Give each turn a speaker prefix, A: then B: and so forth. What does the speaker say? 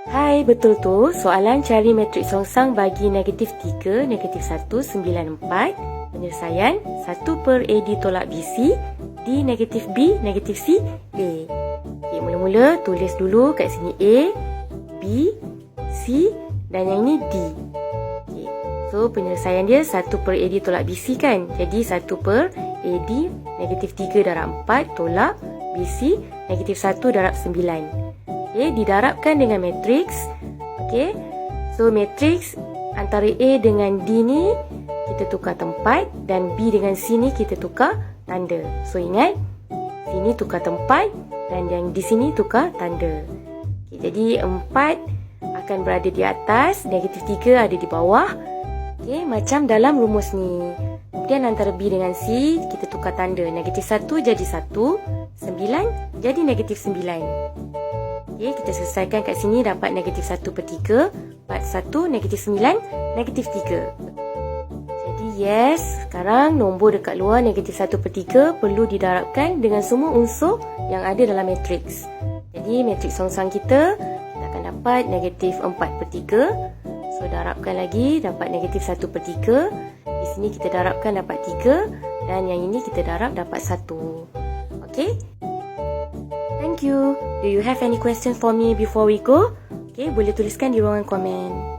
A: Hai, betul tu. Soalan cari matriks songsang bagi negatif 3, negatif 1, 9, 4. Penyelesaian 1/A ditolak BC, D negatif B, negatif C, A. Okay, mula-mula tulis dulu kat sini A, B, C dan yang ni D. Okay. So, penyelesaian dia 1/A ditolak BC kan? Jadi 1/AD negatif 3 darab 4 tolak BC negatif 1 darab 9. Okay, didarabkan dengan matriks. Okay, so matriks antara A dengan D ni kita tukar tempat dan B dengan C ni kita tukar tanda. So ingat, sini tukar tempat dan yang di sini tukar tanda. Okay, jadi 4 akan berada di atas, negatif 3 ada di bawah. Okay, macam dalam rumus ni. Kemudian antara B dengan C kita tukar tanda. Negatif 1 jadi 1, 9 jadi negatif 9. Okay, kita selesaikan kat sini dapat negatif 1/3, 41, negatif 9, negatif 3. Jadi yes, sekarang nombor dekat luar negatif 1/3 perlu didarabkan dengan semua unsur yang ada dalam matriks. Jadi matriks songsang kita akan dapat negatif 4/3. So darabkan lagi dapat negatif 1/3. Di sini kita darabkan dapat 3 dan yang ini kita darab dapat 1. Okay? Thank you. Do you have any questions for me before we go? Okay, boleh tuliskan di ruangan komen.